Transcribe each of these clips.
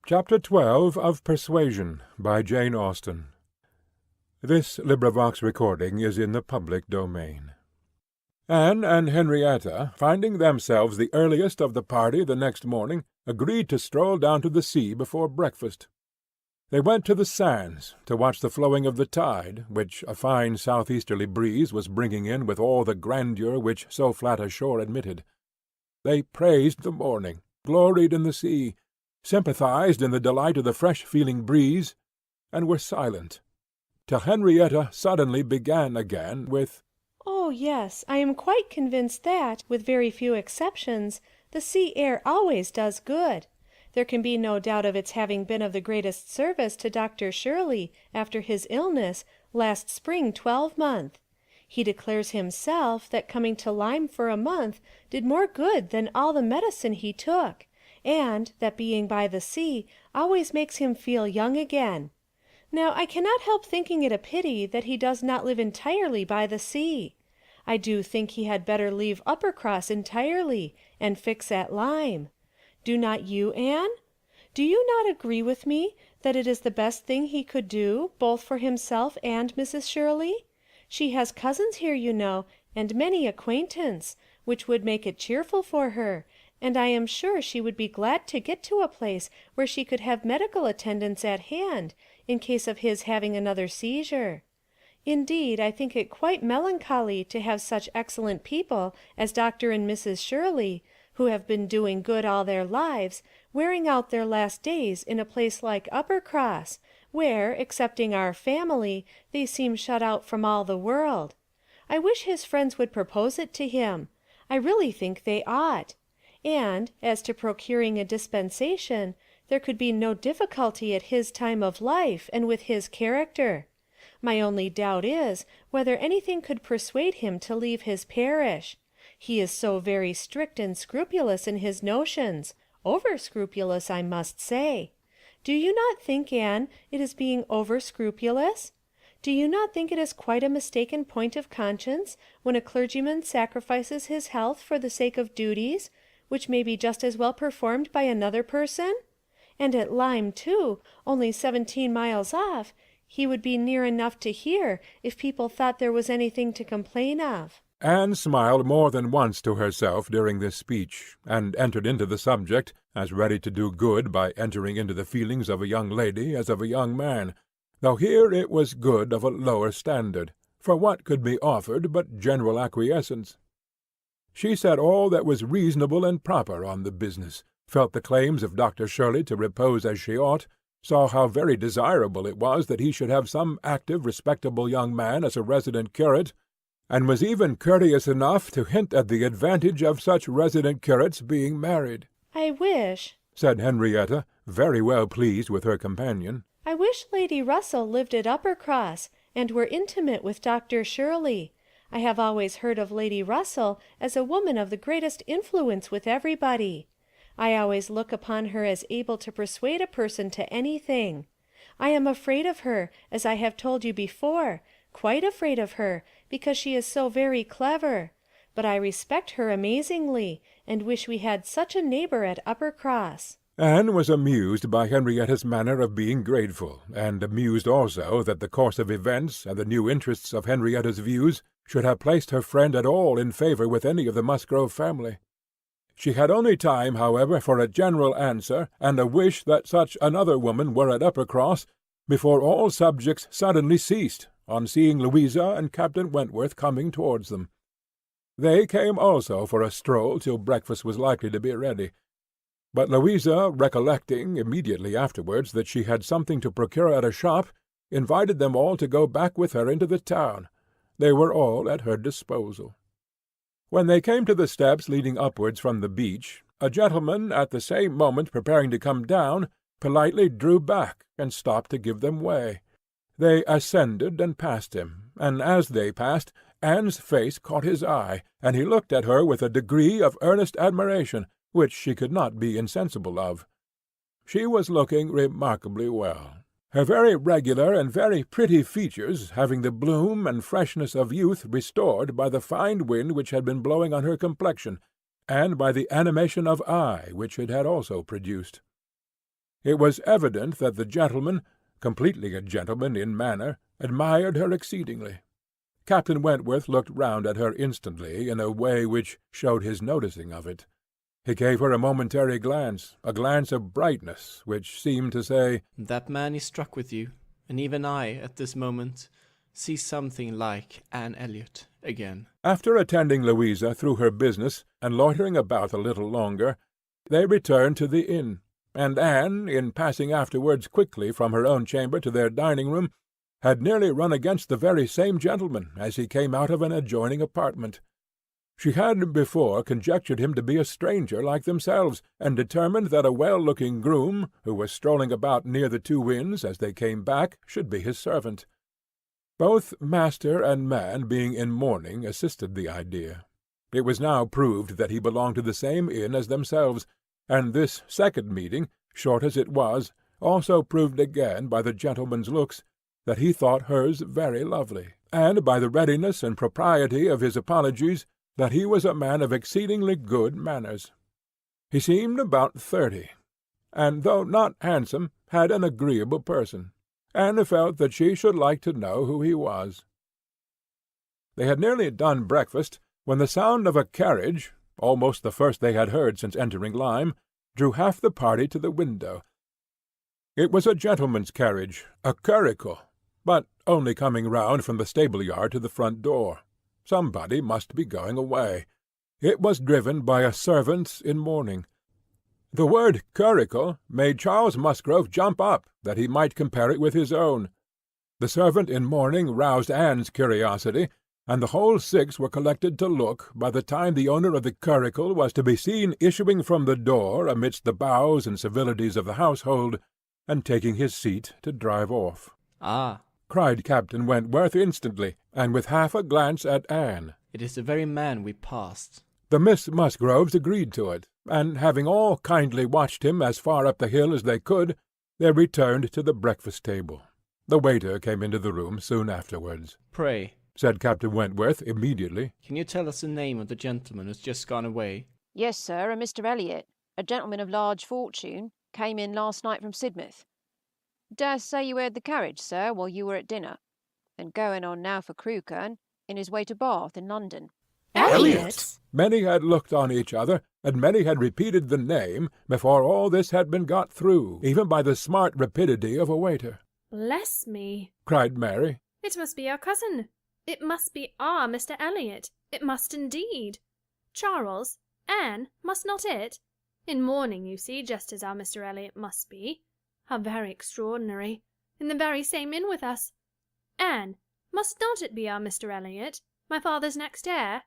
Chapter 12 of Persuasion, by Jane Austen. This recording is in the public domain. Anne and Henrietta, finding themselves the earliest of the party the next morning, agreed to stroll down to the sea before breakfast. They went to the sands to watch the flowing of the tide, which a fine south-easterly breeze was bringing in with all the grandeur which so flat a shore admitted. They praised the morning, gloried in the sea, sympathized in the delight of the fresh-feeling breeze, and were silent, till Henrietta suddenly began again with, "Oh, yes, I am quite convinced that, with very few exceptions, the sea air always does good. There can be no doubt of its having been of the greatest service to Dr. Shirley after his illness last spring 12-month. He declares himself that coming to Lyme for a month did more good than all the medicine he took, and that being by the sea always makes him feel young again. Now I cannot help thinking it a pity that he does not live entirely by the sea. I do think he had better leave Uppercross entirely, and fix at Lyme. Do not you, Anne? Do you not agree with me that it is the best thing he could do, both for himself and Mrs. Shirley? She has cousins here, you know, and many acquaintance, which would make it cheerful for her, and I am sure she would be glad to get to a place where she could have medical attendance at hand, in case of his having another seizure. Indeed, I think it quite melancholy to have such excellent people as Dr. and Mrs. Shirley, who have been doing good all their lives, wearing out their last days in a place like Uppercross, where, excepting our family, they seem shut out from all the world. I wish his friends would propose it to him. I really think they ought. And, as to procuring a dispensation, there could be no difficulty at his time of life, and with his character. My only doubt is, whether anything could persuade him to leave his parish. He is so very strict and scrupulous in his notions, over-scrupulous, I must say. Do you not think, Anne, it is being over-scrupulous? Do you not think it is quite a mistaken point of conscience when a clergyman sacrifices his health for the sake of duties which may be just as well performed by another person? And at Lyme, too, only 17 miles off, he would be near enough to hear if people thought there was anything to complain of." Anne smiled more than once to herself during this speech, and entered into the subject, as ready to do good by entering into the feelings of a young lady as of a young man, though here it was good of a lower standard, for what could be offered but general acquiescence? She said all that was reasonable and proper on the business, felt the claims of Dr. Shirley to repose as she ought, saw how very desirable it was that he should have some active, respectable young man as a resident curate, and was even courteous enough to hint at the advantage of such resident curates being married. "I wish," said Henrietta, very well pleased with her companion, "I wish Lady Russell lived at Uppercross, and were intimate with Dr. Shirley. I have always heard of Lady Russell as a woman of the greatest influence with everybody. I always look upon her as able to persuade a person to anything. I am afraid of her, as I have told you before, quite afraid of her, because she is so very clever. But I respect her amazingly, and wish we had such a neighbor at Uppercross." Anne was amused by Henrietta's manner of being grateful, and amused also that the course of events and the new interests of Henrietta's views should have placed her friend at all in favour with any of the Musgrove family. She had only time, however, for a general answer, and a wish that such another woman were at Uppercross, before all subjects suddenly ceased, on seeing Louisa and Captain Wentworth coming towards them. They came also for a stroll till breakfast was likely to be ready. But Louisa, recollecting immediately afterwards that she had something to procure at a shop, invited them all to go back with her into the town. They were all at her disposal. When they came to the steps leading upwards from the beach, a gentleman, at the same moment preparing to come down, politely drew back and stopped to give them way. They ascended and passed him, and as they passed, Anne's face caught his eye, and he looked at her with a degree of earnest admiration, which she could not be insensible of. She was looking remarkably well, her very regular and very pretty features having the bloom and freshness of youth restored by the fine wind which had been blowing on her complexion, and by the animation of eye which it had also produced. It was evident that the gentleman, completely a gentleman in manner, admired her exceedingly. Captain Wentworth looked round at her instantly in a way which showed his noticing of it. He gave her a momentary glance, a glance of brightness, which seemed to say, "That man is struck with you, and even I, at this moment, see something like Anne Elliot again." After attending Louisa through her business, and loitering about a little longer, they returned to the inn, and Anne, in passing afterwards quickly from her own chamber to their dining-room, had nearly run against the very same gentleman as he came out of an adjoining apartment. She had before conjectured him to be a stranger like themselves, and determined that a well-looking groom, who was strolling about near the two inns as they came back, should be his servant. Both master and man being in mourning assisted the idea. It was now proved that he belonged to the same inn as themselves, and this second meeting, short as it was, also proved again by the gentleman's looks that he thought hers very lovely, and by the readiness and propriety of his apologies that he was a man of exceedingly good manners. He seemed about 30, and though not handsome, had an agreeable person. Anne felt that she should like to know who he was. They had nearly done breakfast, when the sound of a carriage, almost the first they had heard since entering Lyme, drew half the party to the window. It was a gentleman's carriage, a curricle, but only coming round from the stable-yard to the front door. Somebody must be going away. It was driven by a servant in mourning. The word curricle made Charles Musgrove jump up, that he might compare it with his own. The servant in mourning roused Anne's curiosity, and the whole six were collected to look by the time the owner of the curricle was to be seen issuing from the door amidst the bows and civilities of the household, and taking his seat to drive off. "Ah," cried Captain Wentworth instantly, and with half a glance at Anne. "it is the very man we passed." The Miss Musgroves agreed to it, and having all kindly watched him as far up the hill as they could, they returned to the breakfast-table. The waiter came into the room soon afterwards. "Pray," said Captain Wentworth immediately, "can you tell us the name of the gentleman who's just gone away?" "Yes, sir, a Mr. Elliot, a gentleman of large fortune, came in last night from Sidmouth. Dare say you heard the carriage, sir, while you were at dinner, and going on now for Crewkerne, in his way to Bath in London." Elliot? Many had looked on each other, and many had repeated the name, before all this had been got through, even by the smart rapidity of a waiter. "Bless me!" cried Mary. "It must be our cousin. It must be our Mr. Elliot. It must indeed. Charles, Anne, must not it? In mourning, you see, just as our Mr. Elliot must be. How very extraordinary! In the very same inn with us. Anne, must not it be our Mr. Elliot, my father's next heir?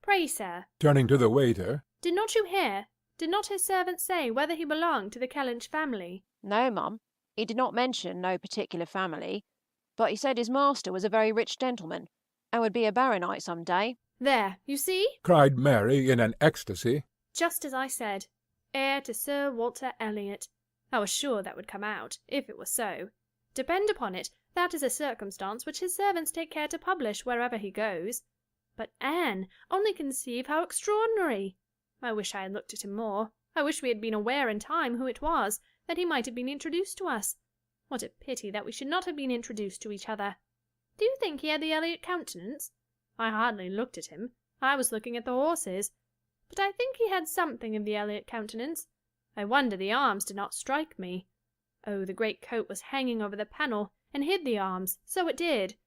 Pray, sir," turning to the waiter, "did not you hear, did not his servant say whether he belonged to the Kellynch family?" "No, mum, he did not mention no particular family, but he said his master was a very rich gentleman, and would be a baronet some day." "There, you see? cried Mary in an ecstasy. Just as I said. Heir to Sir Walter Elliot. I was sure that would come out, if it was so. Depend upon it, that is a circumstance which his servants take care to publish wherever he goes. But Anne, only conceive how extraordinary! I wish I had looked at him more. I wish we had been aware in time who it was, that he might have been introduced to us. What a pity that we should not have been introduced to each other. Do you think he had the Elliot countenance? I hardly looked at him. I was looking at the horses. But I think he had something of the Elliot countenance. I wonder the arms did not strike me. Oh, the great coat was hanging over the panel, and hid the arms, so it did.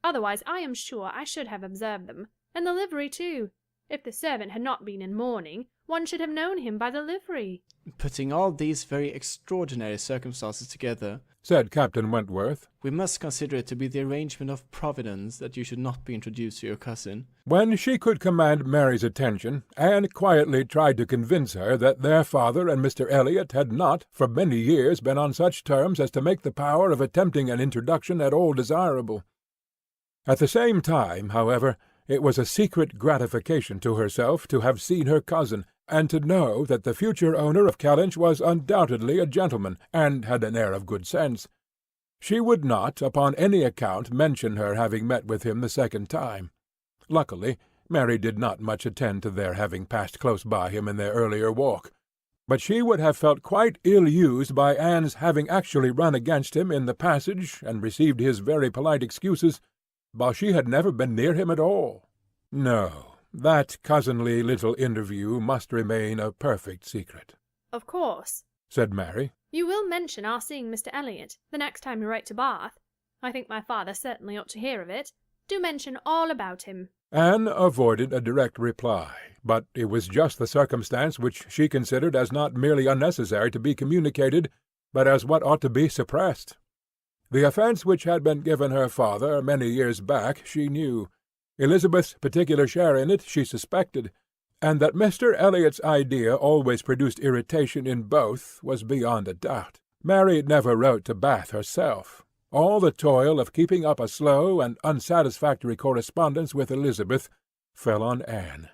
Otherwise I am sure I should have observed them, and the livery too. If the servant had not been in mourning, one should have known him by the livery." "Putting all these very extraordinary circumstances together," said Captain Wentworth, "we must consider it to be the arrangement of Providence that you should not be introduced to your cousin." When she could command Mary's attention, Anne quietly tried to convince her that their father and Mr. Elliot had not for many years been on such terms as to make the power of attempting an introduction at all desirable. At the same time, however, it was a secret gratification to herself to have seen her cousin, and to know that the future owner of Kellynch was undoubtedly a gentleman, and had an air of good sense. She would not, upon any account, mention her having met with him the second time. Luckily, Mary did not much attend to their having passed close by him in their earlier walk. but she would have felt quite ill-used by Anne's having actually run against him in the passage and received his very polite excuses, while she had never been near him at all. No, that cousinly little interview must remain a perfect secret. Of course, said Mary. You will mention our seeing Mr. Elliot the next time you write to Bath. I think my father certainly ought to hear of it. Do mention all about him. Anne avoided a direct reply, but it was just the circumstance which she considered as not merely unnecessary to be communicated, but as what ought to be suppressed. The offence which had been given her father many years back she knew. Elizabeth's particular share in it she suspected, and that Mr. Elliot's idea always produced irritation in both was beyond a doubt. Mary never wrote to Bath herself. All the toil of keeping up a slow and unsatisfactory correspondence with Elizabeth fell on Anne.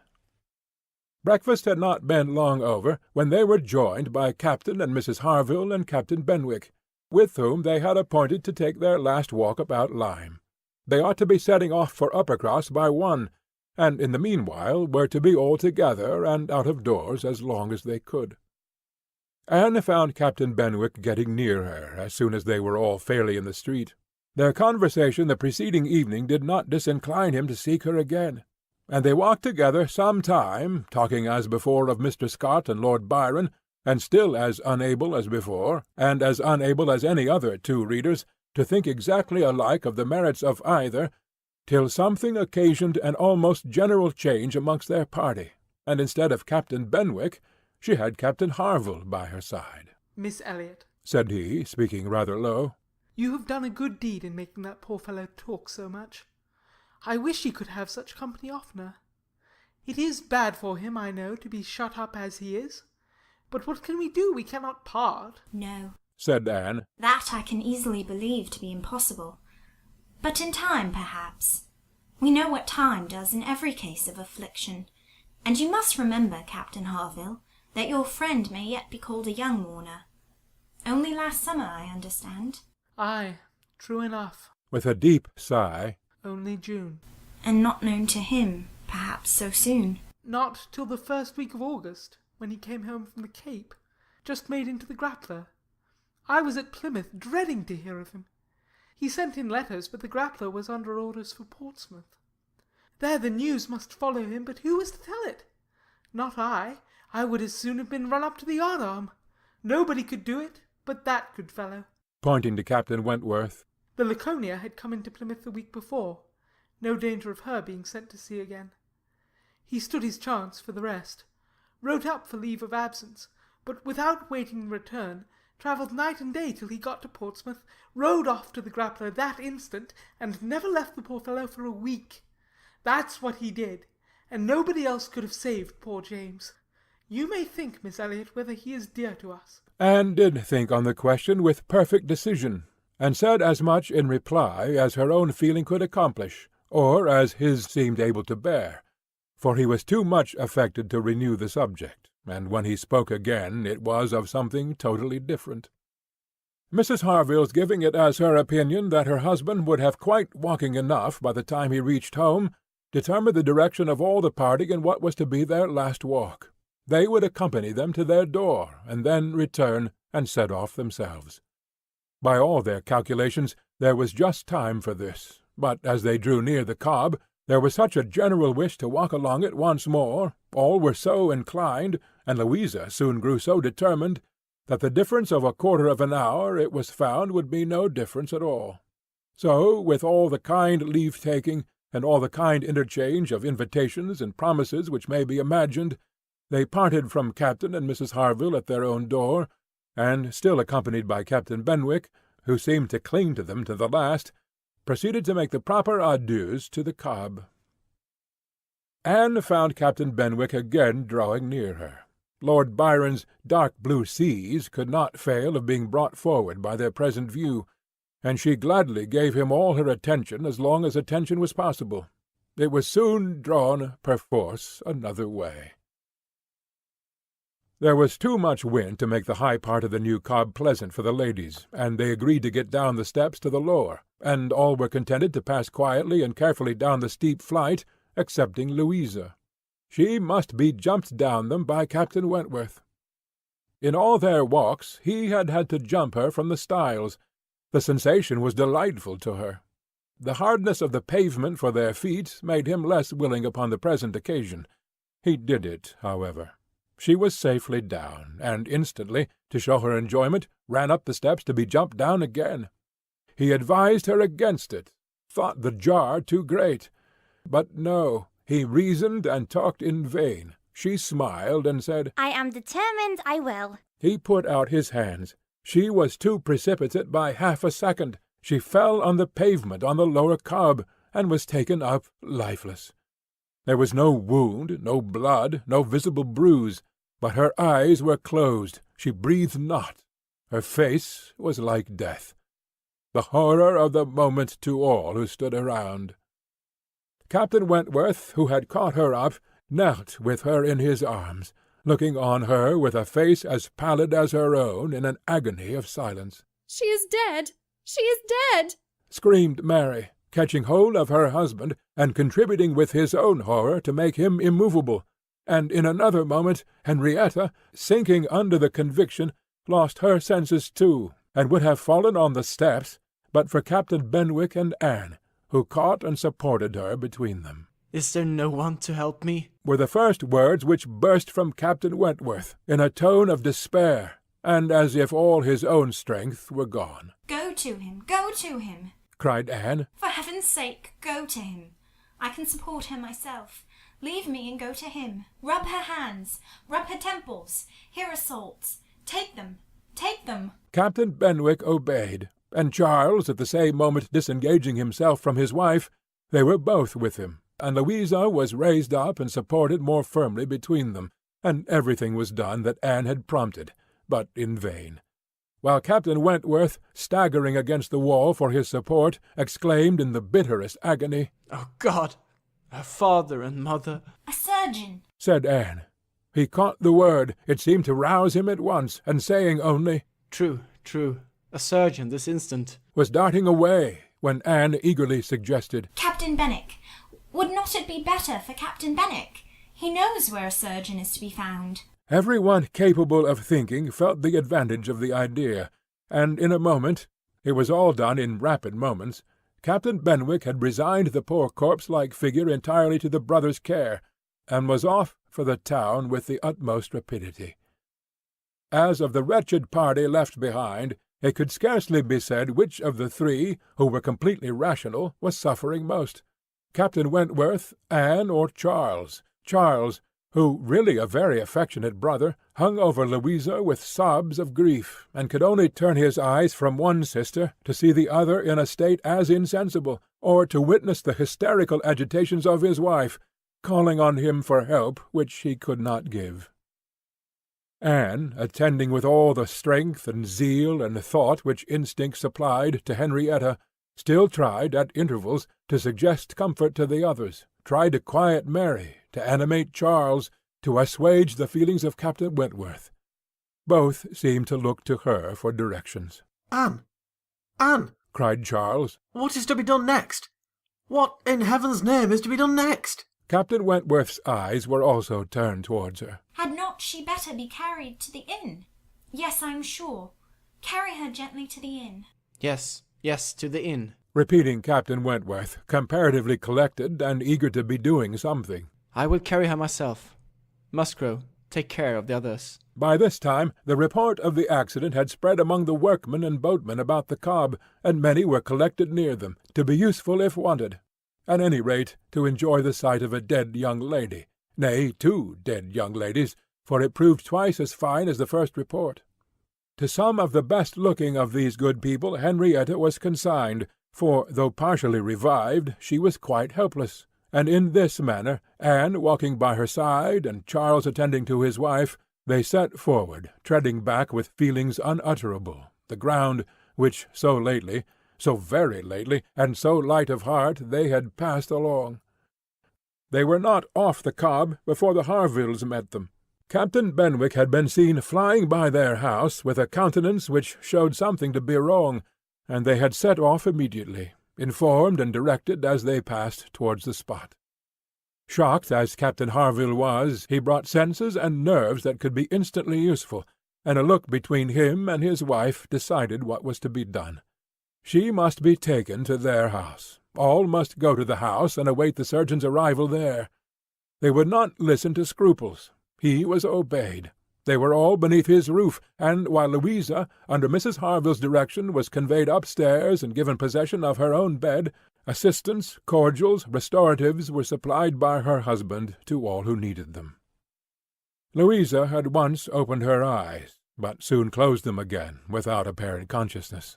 Breakfast had not been long over when they were joined by Captain and Mrs. Harville and Captain Benwick, with whom they had appointed to take their last walk about Lyme. They ought to be setting off for Uppercross by 1, and in the meanwhile were to be all together and out of doors as long as they could. Anne found Captain Benwick getting near her as soon as they were all fairly in the street. Their conversation the preceding evening did not disincline him to seek her again, and they walked together some time, talking as before of Mr. Scott and Lord Byron, and still as unable as before, and as unable as any other two readers, to think exactly alike of the merits of either, till something occasioned an almost general change amongst their party, and instead of Captain Benwick, she had Captain Harville by her side. "Miss Elliot," said he, speaking rather low, "you have done a good deed in making that poor fellow talk so much. I wish he could have such company oftener. It is bad for him, I know, to be shut up as he is. But what can we do? We cannot part." "No," said Anne. "that I can easily believe to be impossible. But in time, perhaps. We know what time does in every case of affliction. And you must remember, Captain Harville, that your friend may yet be called a young mourner. Only last summer, I understand." "Ay, true enough." With a deep sigh, "Only June." "And not known to him, perhaps, so soon." "Not till the first week of August, when he came home from the Cape, just made into the Grappler. I was at Plymouth, dreading to hear of him. He sent in letters, but the Grappler was under orders for Portsmouth. There the news must follow him, but who was to tell it? Not I. I would as soon have been run up to the yardarm. Nobody could do it but that good fellow." pointing to Captain Wentworth. The Laconia had come into Plymouth the week before. No danger of her being sent to sea again. He stood his chance for the rest. Wrote up for leave of absence, but without waiting return, travelled night and day till he got to Portsmouth, rowed off to the Grappler that instant, and never left the poor fellow for a week. That's what he did, and nobody else could have saved poor James. You may think, Miss Elliot, whether he is dear to us." Anne did think on the question with perfect decision, and said as much in reply as her own feeling could accomplish, or as his seemed able to bear, for he was too much affected to renew the subject, and when he spoke again it was of something totally different. Mrs. Harville's giving it as her opinion that her husband would have quite walking enough by the time he reached home determined the direction of all the party in what was to be their last walk. They would accompany them to their door, and then return and set off themselves. By all their calculations there was just time for this, but as they drew near the Cobb, there was such a general wish to walk along it once more, all were so inclined, and Louisa soon grew so determined, that the difference of a quarter of an hour it was found would be no difference at all. So, with all the kind leave-taking, and all the kind interchange of invitations and promises which may be imagined, they parted from Captain and Mrs. Harville at their own door, and, still accompanied by Captain Benwick, who seemed to cling to them to the last, proceeded to make the proper adieus to the Cobb. Anne found Captain Benwick again drawing near her. Lord Byron's dark blue seas could not fail of being brought forward by their present view, and she gladly gave him all her attention as long as attention was possible. It was soon drawn, perforce, another way. There was too much wind to make the high part of the new Cobb pleasant for the ladies, and they agreed to get down the steps to the lower, and all were contented to pass quietly and carefully down the steep flight, excepting Louisa. She must be jumped down them by Captain Wentworth. In all their walks he had had to jump her from the stiles. The sensation was delightful to her. The hardness of the pavement for their feet made him less willing upon the present occasion. He did it, however. She was safely down, and instantly, to show her enjoyment, ran up the steps to be jumped down again. He advised her against it, thought the jar too great. But no, he reasoned and talked in vain. She smiled and said, I am determined I will. He put out his hands. She was too precipitate by half a second. She fell on the pavement on the lower cob, and was taken up lifeless. There was no wound, no blood, no visible bruise, but her eyes were closed, she breathed not. Her face was like death. The horror of the moment to all who stood around. Captain Wentworth, who had caught her up, knelt with her in his arms, looking on her with a face as pallid as her own in an agony of silence. She is dead! She is dead! Screamed Mary, catching hold of her husband, and contributing with his own horror to make him immovable, and in another moment Henrietta, sinking under the conviction, lost her senses too, and would have fallen on the steps, but for Captain Benwick and Anne, who caught and supported her between them. Is there no one to help me? Were the first words which burst from Captain Wentworth, in a tone of despair, and as if all his own strength were gone. Go to him, go to him. Cried Anne. For heaven's sake, go to him. I can support her myself. Leave me and go to him. Rub her hands, rub her temples. Here are salts. Take them, take them. Captain Benwick obeyed, and Charles, at the same moment disengaging himself from his wife, they were both with him, and Louisa was raised up and supported more firmly between them, and everything was done that Anne had prompted, but in vain. While Captain Wentworth, staggering against the wall for his support, exclaimed in the bitterest agony, Oh, God! Her father and mother! A surgeon, said Anne. He caught the word. It seemed to rouse him at once, and saying only, True, true. A surgeon this instant. Was darting away, when Anne eagerly suggested, Captain Benwick. Would not it be better for Captain Benwick? He knows where a surgeon is to be found. Every one capable of thinking felt the advantage of the idea, and in a moment, it was all done in rapid moments, Captain Benwick had resigned the poor corpse-like figure entirely to the brothers' care, and was off for the town with the utmost rapidity. As of the wretched party left behind, it could scarcely be said which of the three, who were completely rational, was suffering most. Captain Wentworth, Anne, or Charles. Charles, who, really a very affectionate brother, hung over Louisa with sobs of grief, and could only turn his eyes from one sister to see the other in a state as insensible, or to witness the hysterical agitations of his wife, calling on him for help which he could not give. Anne, attending with all the strength and zeal and thought which instinct supplied to Henrietta, still tried, at intervals, to suggest comfort to the others, tried to quiet Mary, to animate Charles, to assuage the feelings of Captain Wentworth. Both seemed to look to her for directions. Anne! Anne! Cried Charles. What is to be done next? What, in heaven's name, is to be done next? Captain Wentworth's eyes were also turned towards her. Had not she better be carried to the inn? Yes, I am sure. Carry her gently to the inn. Yes, yes, to the inn. Repeating Captain Wentworth, comparatively collected and eager to be doing something. I will carry her myself. Musgrove, take care of the others. By this time the report of the accident had spread among the workmen and boatmen about the cob, and many were collected near them, to be useful if wanted. At any rate, to enjoy the sight of a dead young lady, nay, 2 dead young ladies, for it proved twice as fine as the first report. To some of the best-looking of these good people Henrietta was consigned, for, though partially revived, she was quite helpless, and in this manner, Anne walking by her side, and Charles attending to his wife, they set forward, treading back with feelings unutterable, the ground which so lately, so very lately, and so light of heart they had passed along. They were not off the cob before the Harvilles met them. Captain Benwick had been seen flying by their house with a countenance which showed something to be wrong, and they had set off immediately, informed and directed as they passed towards the spot. Shocked as Captain Harville was, he brought senses and nerves that could be instantly useful, and a look between him and his wife decided what was to be done. She must be taken to their house. All must go to the house and await the surgeon's arrival there. They would not listen to scruples. He was obeyed. They were all beneath his roof, and while Louisa, under Mrs. Harville's direction, was conveyed upstairs and given possession of her own bed, assistance, cordials, restoratives were supplied by her husband to all who needed them. Louisa had once opened her eyes, but soon closed them again without apparent consciousness.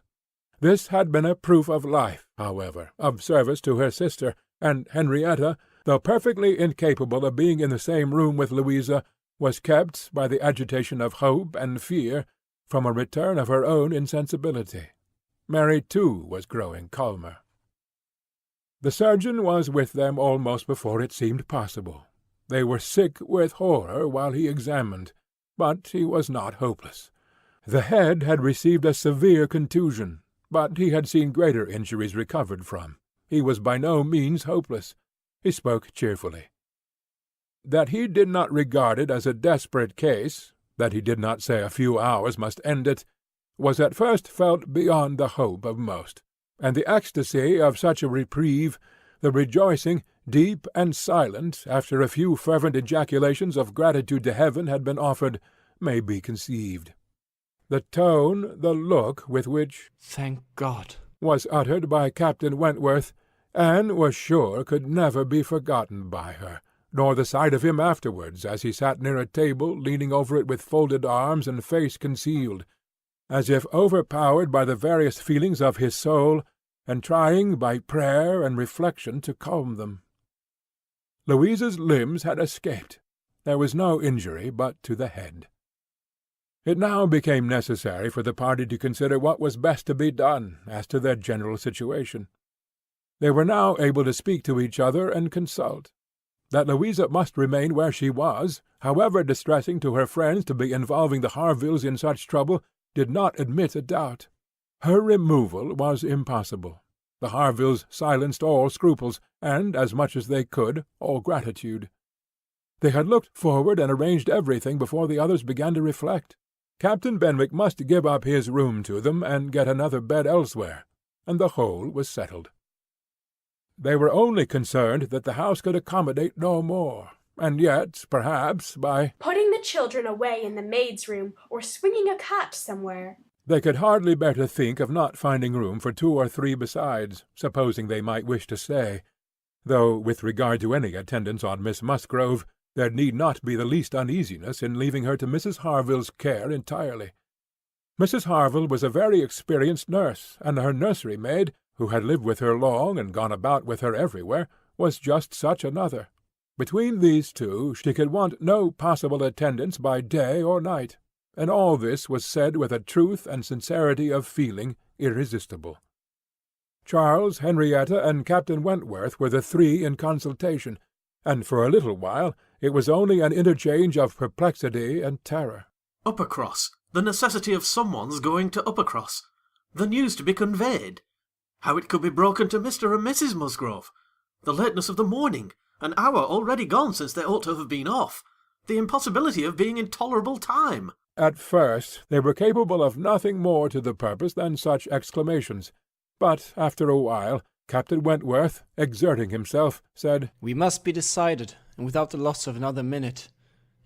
This had been a proof of life, however, of service to her sister, and Henrietta, though perfectly incapable of being in the same room with Louisa, was kept, by the agitation of hope and fear, from a return of her own insensibility. Mary, too, was growing calmer. The surgeon was with them almost before it seemed possible. They were sick with horror while he examined, but he was not hopeless. The head had received a severe contusion, but he had seen greater injuries recovered from. He was by no means hopeless. He spoke cheerfully. That he did not regard it as a desperate case, that he did not say a few hours must end it, was at first felt beyond the hope of most, and the ecstasy of such a reprieve, the rejoicing, deep and silent, after a few fervent ejaculations of gratitude to heaven had been offered, may be conceived. The tone, the look with which "Thank God," was uttered by Captain Wentworth, Anne was sure could never be forgotten by her, nor the sight of him afterwards, as he sat near a table, leaning over it with folded arms and face concealed, as if overpowered by the various feelings of his soul, and trying by prayer and reflection to calm them. Louisa's limbs had escaped. There was no injury but to the head. It now became necessary for the party to consider what was best to be done as to their general situation. They were now able to speak to each other and consult. That Louisa must remain where she was, however distressing to her friends to be involving the Harvilles in such trouble, did not admit a doubt. Her removal was impossible. The Harvilles silenced all scruples, and, as much as they could, all gratitude. They had looked forward and arranged everything before the others began to reflect. Captain Benwick must give up his room to them and get another bed elsewhere, and the whole was settled. They were only concerned that the house could accommodate no more, and yet, perhaps, by putting the children away in the maid's room, or swinging a cat somewhere, they could hardly bear to think of not finding room for 2 or 3 besides, supposing they might wish to stay, though, with regard to any attendance on Miss Musgrove, there need not be the least uneasiness in leaving her to Mrs. Harville's care entirely. Mrs. Harville was a very experienced nurse, and her nursery maid, who had lived with her long and gone about with her everywhere, was just such another. Between these two she could want no possible attendance by day or night, and all this was said with a truth and sincerity of feeling irresistible. Charles, Henrietta, and Captain Wentworth were the 3 in consultation, and for a little while it was only an interchange of perplexity and terror. Uppercross, the necessity of someone's going to Uppercross, the news to be conveyed, how it could be broken to Mr. and Mrs. Musgrove, the lateness of the morning, an hour already gone since they ought to have been off, the impossibility of being in tolerable time. At first they were capable of nothing more to the purpose than such exclamations, but after a while Captain Wentworth, exerting himself, said, "We must be decided, and without the loss of another minute.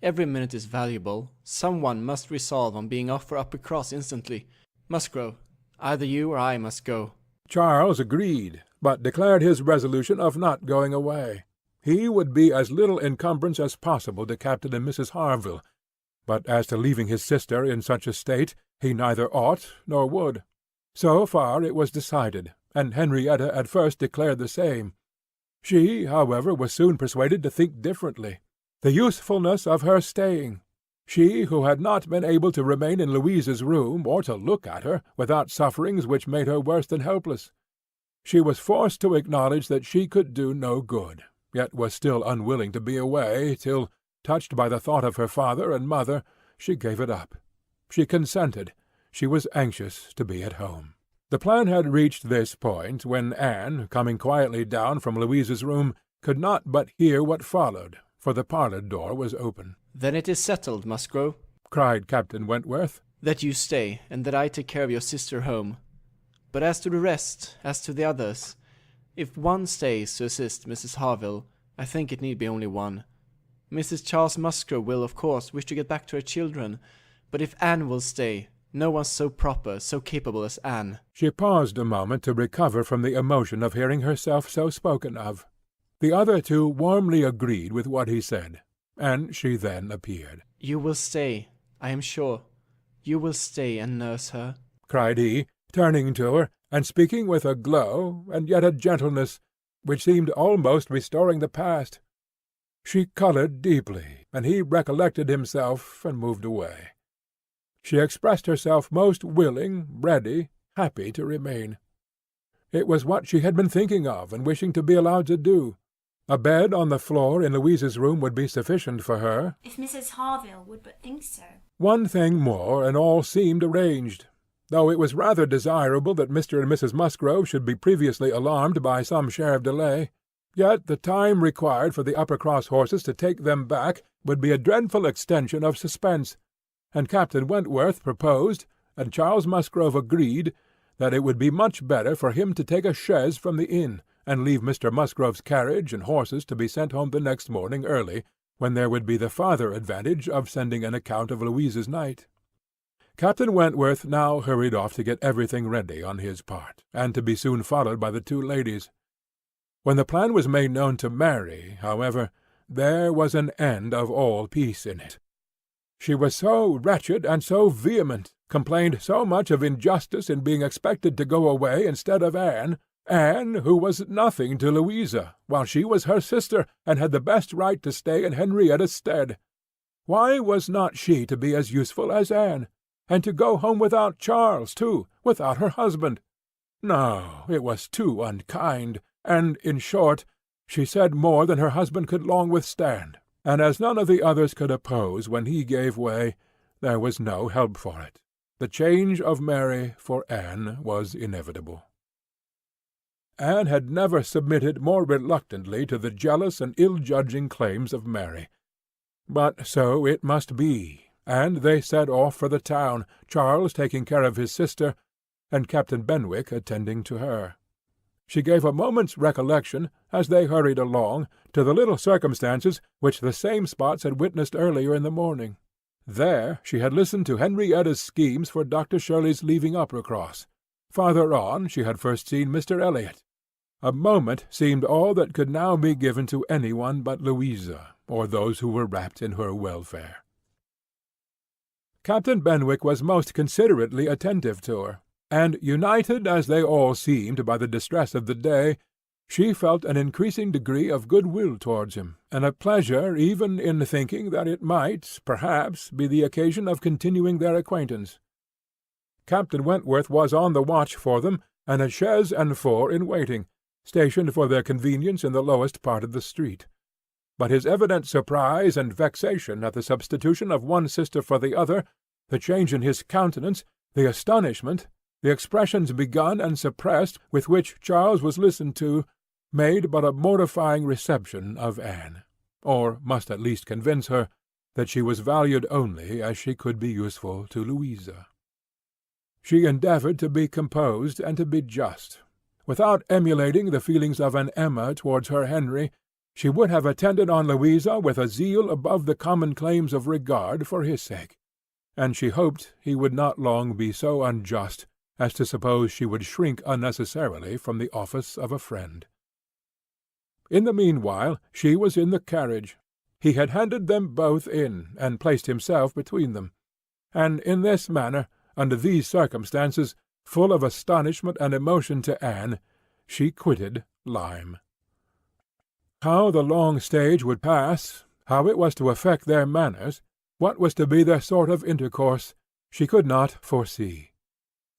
Every minute is valuable. Some one must resolve on being off for Uppercross instantly. Musgrove, either you or I must go." Charles agreed, but declared his resolution of not going away. He would be as little encumbrance as possible to Captain and Mrs. Harville, but as to leaving his sister in such a state, he neither ought nor would. So far it was decided, and Henrietta at first declared the same. She, however, was soon persuaded to think differently. The usefulness of her staying. She, who had not been able to remain in Louisa's room, or to look at her, without sufferings which made her worse than helpless. She was forced to acknowledge that she could do no good, yet was still unwilling to be away, till, touched by the thought of her father and mother, she gave it up. She consented. She was anxious to be at home. The plan had reached this point when Anne, coming quietly down from Louisa's room, could not but hear what followed, for the parlour door was open. "Then it is settled, Musgrove," cried Captain Wentworth. "That you stay, and that I take care of your sister home. But as to the rest, as to the others, if one stays to assist Mrs. Harville, I think it need be only one. Mrs. Charles Musgrove will, of course, wish to get back to her children, but if Anne will stay, no one so proper, so capable as Anne." She paused a moment to recover from the emotion of hearing herself so spoken of. The other two warmly agreed with what he said, and she then appeared. "You will stay, I am sure. You will stay and nurse her," cried he, turning to her, and speaking with a glow, and yet a gentleness, which seemed almost restoring the past. She coloured deeply, and he recollected himself, and moved away. She expressed herself most willing, ready, happy to remain. It was what she had been thinking of, and wishing to be allowed to do. A bed on the floor in Louisa's room would be sufficient for her. If Mrs. Harville would but think so. One thing more, and all seemed arranged. Though it was rather desirable that Mr. and Mrs. Musgrove should be previously alarmed by some share of delay, yet the time required for the Uppercross horses to take them back would be a dreadful extension of suspense, and Captain Wentworth proposed, and Charles Musgrove agreed, that it would be much better for him to take a chaise from the inn, and leave Mr. Musgrove's carriage and horses to be sent home the next morning early, when there would be the farther advantage of sending an account of Louisa's night. Captain Wentworth now hurried off to get everything ready on his part, and to be soon followed by the two ladies. When the plan was made known to Mary, however, there was an end of all peace in it. She was so wretched and so vehement, complained so much of injustice in being expected to go away instead of Anne, who was nothing to Louisa, while she was her sister, and had the best right to stay in Henrietta's stead. Why was not she to be as useful as Anne, and to go home without Charles, too, without her husband? No, it was too unkind, and, in short, she said more than her husband could long withstand, and as none of the others could oppose when he gave way, there was no help for it. The change of Mary for Anne was inevitable. Anne had never submitted more reluctantly to the jealous and ill-judging claims of Mary. But so it must be, and they set off for the town, Charles taking care of his sister, and Captain Benwick attending to her. She gave a moment's recollection, as they hurried along, to the little circumstances which the same spots had witnessed earlier in the morning. There she had listened to Henrietta's schemes for Dr. Shirley's leaving Uppercross. Farther on she had first seen Mr. Elliot. A moment seemed all that could now be given to any one but Louisa, or those who were wrapped in her welfare. Captain Benwick was most considerately attentive to her, and, united as they all seemed by the distress of the day, she felt an increasing degree of good-will towards him, and a pleasure even in thinking that it might, perhaps, be the occasion of continuing their acquaintance. Captain Wentworth was on the watch for them, and a chaise and four in waiting, stationed for their convenience in the lowest part of the street. But his evident surprise and vexation at the substitution of one sister for the other, the change in his countenance, the astonishment, the expressions begun and suppressed with which Charles was listened to, made but a mortifying reception of Anne, or must at least convince her that she was valued only as she could be useful to Louisa. She endeavoured to be composed and to be just. Without emulating the feelings of an Emma towards her Henry, she would have attended on Louisa with a zeal above the common claims of regard for his sake, and she hoped he would not long be so unjust as to suppose she would shrink unnecessarily from the office of a friend. In the meanwhile she was in the carriage. He had handed them both in, and placed himself between them, and in this manner, under these circumstances, full of astonishment and emotion to Anne, she quitted Lyme. How the long stage would pass, how it was to affect their manners, what was to be their sort of intercourse, she could not foresee.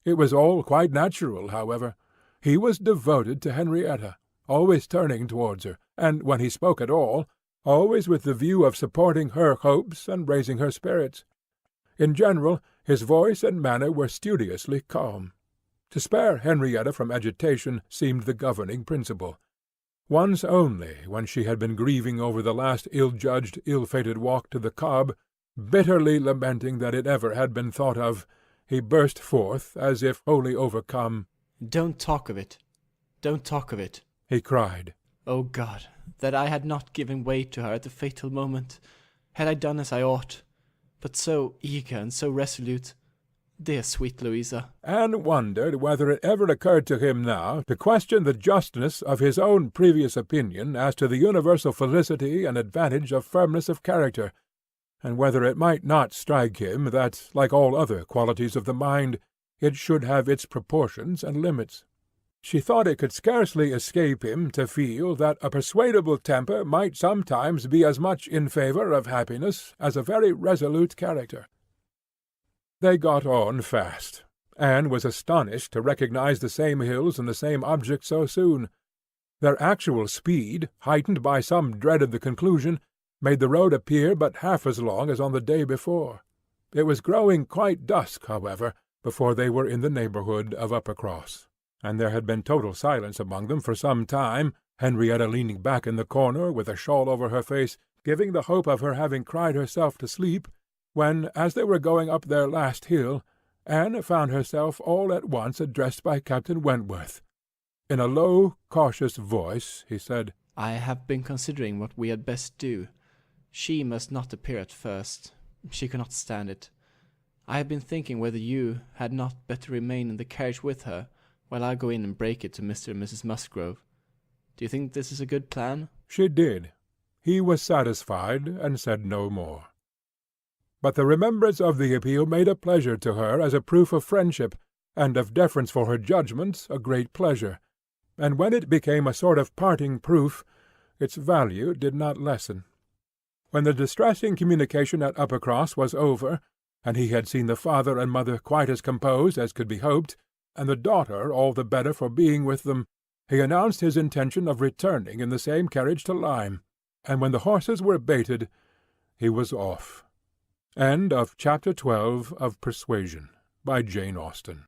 It was all quite natural, however. He was devoted to Henrietta, always turning towards her, and, when he spoke at all, always with the view of supporting her hopes and raising her spirits. In general, his voice and manner were studiously calm. To spare Henrietta from agitation seemed the governing principle. Once only, when she had been grieving over the last ill-judged, ill-fated walk to the Cobb, Bitterly lamenting that it ever had been thought of, he burst forth, as if wholly overcome. "Don't talk of it. Don't talk of it," he cried. "O God, that I had not given way to her at the fatal moment! Had I done as I ought! But so eager and so resolute! Dear sweet Louisa!" Anne wondered whether it ever occurred to him now to question the justness of his own previous opinion as to the universal felicity and advantage of firmness of character, and whether it might not strike him that, like all other qualities of the mind, it should have its proportions and limits. She thought it could scarcely escape him to feel that a persuadable temper might sometimes be as much in favour of happiness as a very resolute character. They got on fast. Anne was astonished to recognize the same hills and the same objects so soon. Their actual speed, heightened by some dread of the conclusion, made the road appear but half as long as on the day before. It was growing quite dusk, however, before they were in the neighbourhood of Uppercross, and there had been total silence among them for some time, Henrietta leaning back in the corner, with a shawl over her face, giving the hope of her having cried herself to sleep, when, as they were going up their last hill, Anne found herself all at once addressed by Captain Wentworth. In a low, cautious voice, he said, "I have been considering what we had best do. She must not appear at first. She cannot stand it. I have been thinking whether you had not better remain in the carriage with her, while I go in and break it to Mr. and Mrs. Musgrove. Do you think this is a good plan?" She did. He was satisfied, and said no more. But the remembrance of the appeal made a pleasure to her as a proof of friendship, and of deference for her judgment a great pleasure, and when it became a sort of parting proof, its value did not lessen. When the distressing communication at Uppercross was over, and he had seen the father and mother quite as composed as could be hoped, and the daughter all the better for being with them, he announced his intention of returning in the same carriage to Lyme, and when the horses were baited, he was off. End of Chapter 12 of Persuasion, by Jane Austen.